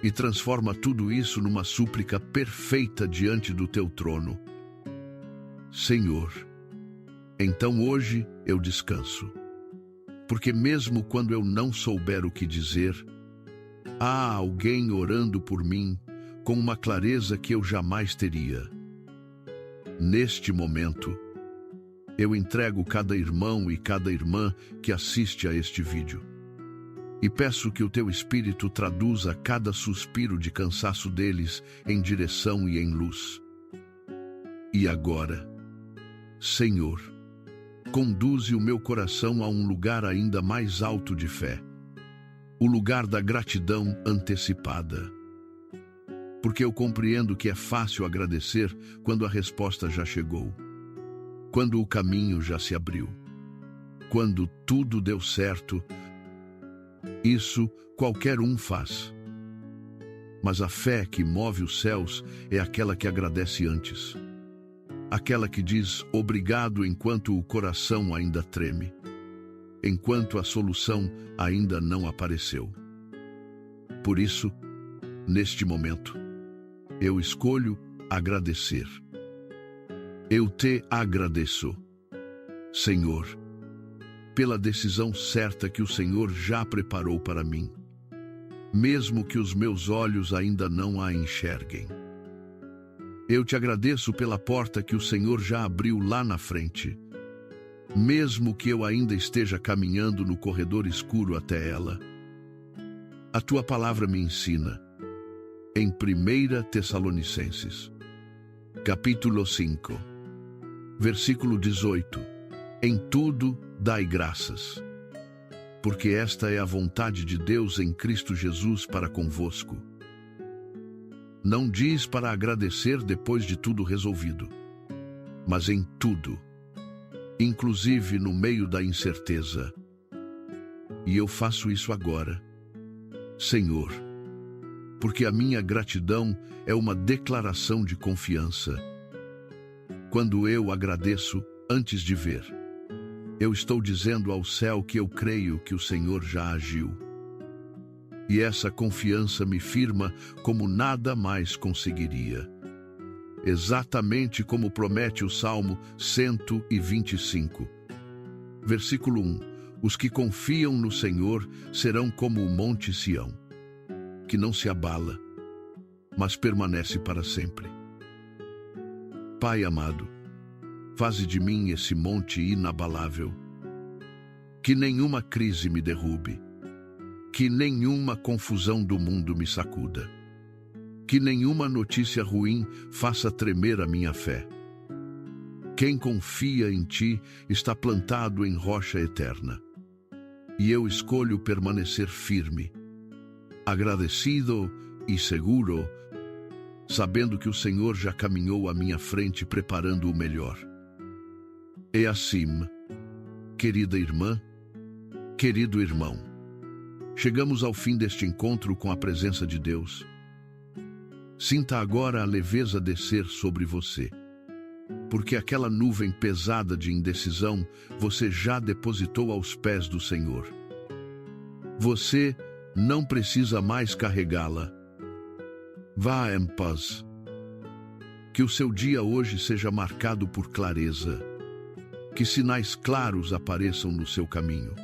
e transforma tudo isso numa súplica perfeita diante do teu trono. Senhor, então hoje eu descanso, porque mesmo quando eu não souber o que dizer, há alguém orando por mim com uma clareza que eu jamais teria. Neste momento, eu entrego cada irmão e cada irmã que assiste a este vídeo e peço que o teu Espírito traduza cada suspiro de cansaço deles em direção e em luz. E agora, Senhor, conduze o meu coração a um lugar ainda mais alto de fé, o lugar da gratidão antecipada. Porque eu compreendo que é fácil agradecer quando a resposta já chegou, quando o caminho já se abriu, quando tudo deu certo. Isso qualquer um faz. Mas a fé que move os céus é aquela que agradece antes, aquela que diz obrigado enquanto o coração ainda treme, enquanto a solução ainda não apareceu. Por isso, neste momento, eu escolho agradecer. Eu te agradeço, Senhor, pela decisão certa que o Senhor já preparou para mim, mesmo que os meus olhos ainda não a enxerguem. Eu te agradeço pela porta que o Senhor já abriu lá na frente, mesmo que eu ainda esteja caminhando no corredor escuro até ela. A tua palavra me ensina, em 1 Tessalonicenses, capítulo 5, versículo 18, em tudo dai graças, porque esta é a vontade de Deus em Cristo Jesus para convosco. Não diz para agradecer depois de tudo resolvido, mas em tudo, inclusive no meio da incerteza. E eu faço isso agora, Senhor, porque a minha gratidão é uma declaração de confiança. Quando eu agradeço antes de ver, eu estou dizendo ao céu que eu creio que o Senhor já agiu. E essa confiança me firma como nada mais conseguiria. Exatamente como promete o Salmo 125, versículo 1. Os que confiam no Senhor serão como o monte Sião, que não se abala, mas permanece para sempre. Pai amado, faze de mim esse monte inabalável. Que nenhuma crise me derrube, que nenhuma confusão do mundo me sacuda, que nenhuma notícia ruim faça tremer a minha fé. Quem confia em ti está plantado em rocha eterna, e eu escolho permanecer firme, agradecido e seguro, sabendo que o Senhor já caminhou à minha frente preparando o melhor. E assim, querida irmã, querido irmão, chegamos ao fim deste encontro com a presença de Deus. Sinta agora a leveza descer sobre você, porque aquela nuvem pesada de indecisão você já depositou aos pés do Senhor. Você não precisa mais carregá-la. Vá em paz. Que o seu dia hoje seja marcado por clareza. Que sinais claros apareçam no seu caminho.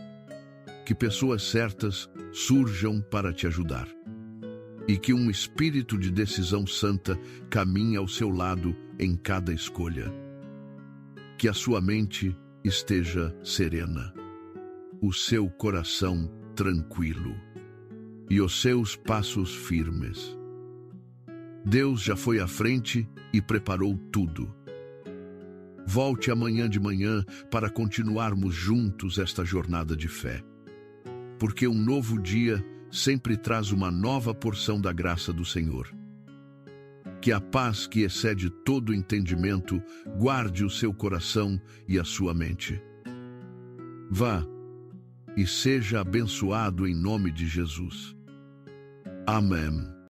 Que pessoas certas surjam para te ajudar. E que um espírito de decisão santa caminhe ao seu lado em cada escolha. Que a sua mente esteja serena, o seu coração tranquilo e os seus passos firmes. Deus já foi à frente e preparou tudo. Volte amanhã de manhã para continuarmos juntos esta jornada de fé. Porque um novo dia sempre traz uma nova porção da graça do Senhor. Que a paz que excede todo entendimento guarde o seu coração e a sua mente. Vá e seja abençoado em nome de Jesus. Amém.